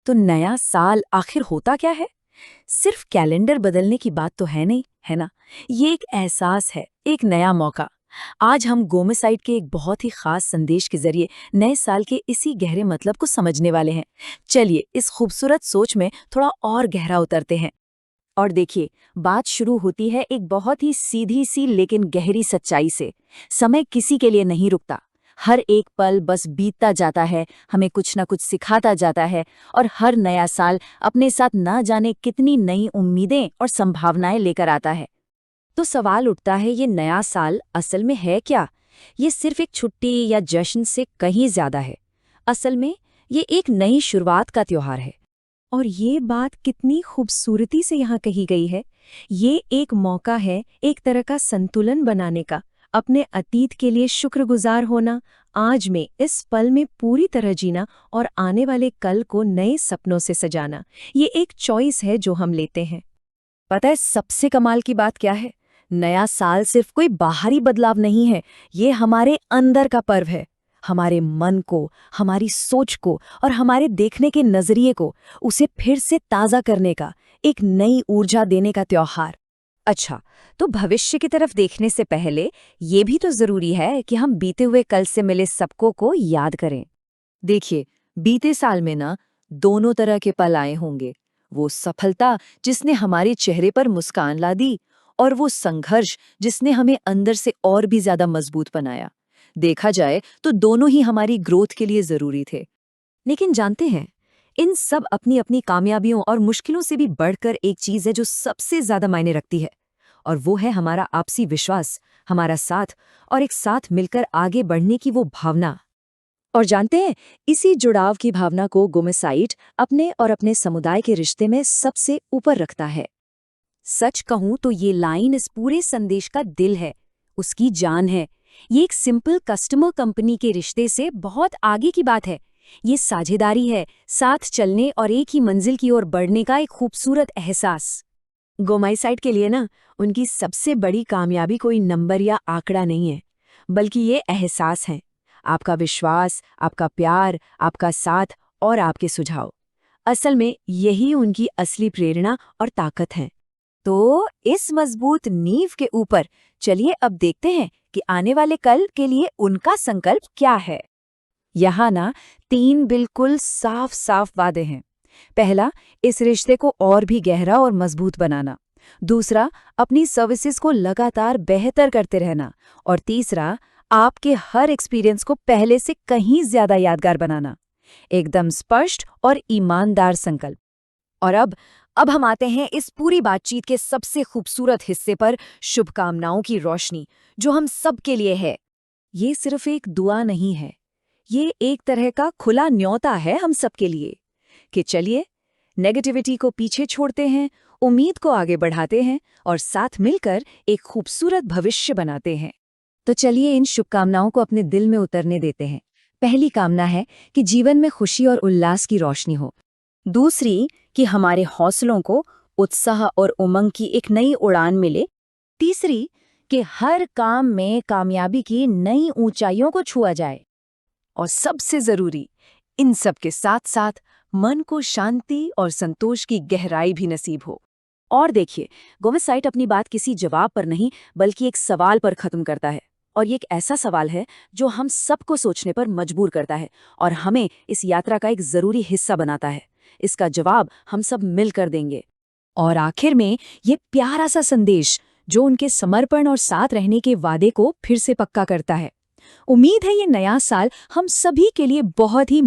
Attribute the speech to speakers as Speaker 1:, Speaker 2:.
Speaker 1: तो नया साल आखिर होता क्या है? सिर्फ कैलेंडर बदलने की बात तो है नहीं, है ना? ये एक एहसास है, एक नया मौका। आज हम गोमेसाइट के एक बहुत ही खास संदेश के जरिए नए साल के इसी गहरे मतलब को समझने वाले हैं। चलिए इस खूबसूरत सोच में थोड़ा और गहरा उतरते हैं। और देखिए, बात शुरू होती है एक बहुत ही सीधी सी लेकिन गहरी सच्चाई से। समय किसी के लिए नहीं रुकता। हर एक पल बस बीतता जाता है, हमें कुछ ना कुछ सिखाता जाता है। और हर नया साल अपने साथ ना जाने कितनी नई उम्मीदें और संभावनाएं लेकर आता है। तो सवाल उठता है, ये नया साल असल में है क्या? ये सिर्फ एक छुट्टी या जश्न से कहीं ज्यादा है। असल में ये एक नई शुरुआत का त्योहार है। और ये बात कितनी खूबसूरती से यहाँ कही गई है। ये एक मौका है एक तरह का संतुलन बनाने का, अपने अतीत के लिए शुक्रगुजार होना, आज में इस पल में पूरी तरह जीना और आने वाले कल को नए सपनों से सजाना। ये एक चॉइस है जो हम लेते हैं। पता है सबसे कमाल की बात क्या है? नया साल सिर्फ कोई बाहरी बदलाव नहीं है, ये हमारे अंदर का पर्व है। हमारे मन को, हमारी सोच को और हमारे देखने के नजरिए को उसे फिर से ताज़ा करने का, एक नई ऊर्जा देने का त्योहार। अच्छा, तो भविष्य की तरफ देखने से पहले ये भी तो जरूरी है कि हम बीते हुए कल से मिले सबको को याद करें। देखिए, बीते साल में ना दोनों तरह के पल आए होंगे। वो सफलता जिसने हमारे चेहरे पर मुस्कान ला दी, और वो संघर्ष जिसने हमें अंदर से और भी ज्यादा मजबूत बनाया। देखा जाए तो दोनों ही हमारी ग्रोथ के लिए जरूरी थे। लेकिन जानते हैं, इन सब अपनी अपनी कामयाबियों और मुश्किलों से भी बढ़कर एक चीज है जो सबसे ज्यादा मायने रखती है। और वो है हमारा आपसी विश्वास, हमारा साथ और एक साथ मिलकर आगे बढ़ने की वो भावना। और जानते हैं, इसी जुड़ाव की भावना को गोमेसाइट अपने और अपने समुदाय के रिश्ते में सबसे ऊपर रखता है। सच कहूं तो ये लाइन इस पूरे संदेश का दिल है, उसकी जान है। ये एक सिंपल कस्टमर कंपनी के रिश्ते से बहुत आगे की बात है। ये साझेदारी है, साथ चलने और एक ही मंजिल की ओर बढ़ने का एक खूबसूरत एहसास। गोमेसाइट के लिए ना, उनकी सबसे बड़ी कामयाबी कोई नंबर या आंकड़ा नहीं है, बल्कि ये एहसास है। आपका विश्वास, आपका प्यार, आपका साथ और आपके सुझाव। असल में यही उनकी असली प्रेरणा और ताकत है। तो इस मजबूत नींव के ऊपर चलिए अब देखते हैं कि आने वाले कल के लिए उनका संकल्प क्या है। यहाँ ना 3 बिल्कुल साफ साफ वादे हैं। पहला, इस रिश्ते को और भी गहरा और मजबूत बनाना। दूसरा, अपनी सर्विसेज को लगातार बेहतर करते रहना। और तीसरा, आपके हर एक्सपीरियंस को पहले से कहीं ज्यादा यादगार बनाना। एकदम स्पष्ट और ईमानदार संकल्प। और अब हम आते हैं इस पूरी बातचीत के सबसे खूबसूरत हिस्से पर, शुभकामनाओं की रोशनी जो हम सब के लिए है। ये सिर्फ एक दुआ नहीं है, ये एक तरह का खुला न्योता है हम सब के लिए कि चलिए नेगेटिविटी को पीछे छोड़ते हैं, उम्मीद को आगे बढ़ाते हैं और साथ मिलकर एक खूबसूरत भविष्य बनाते हैं। तो चलिए इन शुभकामनाओं को अपने दिल में उतरने देते हैं। पहली कामना है कि जीवन में खुशी और उल्लास की रोशनी हो। दूसरी, कि हमारे हौसलों को उत्साह और उमंग की एक नई उड़ान मिले। तीसरी, कि हर काम में कामयाबी की नई ऊंचाइयों को छुआ जाए। और सबसे जरूरी, इन सब के साथ साथ मन को शांति और संतोष की गहराई भी नसीब हो। और देखिए, गोमेसाइट अपनी बात किसी जवाब पर नहीं बल्कि एक सवाल पर खत्म करता है। और ये एक ऐसा सवाल है जो हम सबको सोचने पर मजबूर करता है और हमें इस यात्रा का एक जरूरी हिस्सा बनाता है। इसका जवाब हम सब मिलकर देंगे। और आखिर में ये प्यारा सा संदेश जो उनके समर्पण और साथ रहने के वादे को फिर से पक्का करता है। उम्मीद है ये नया साल हम सभी के लिए बहुत ही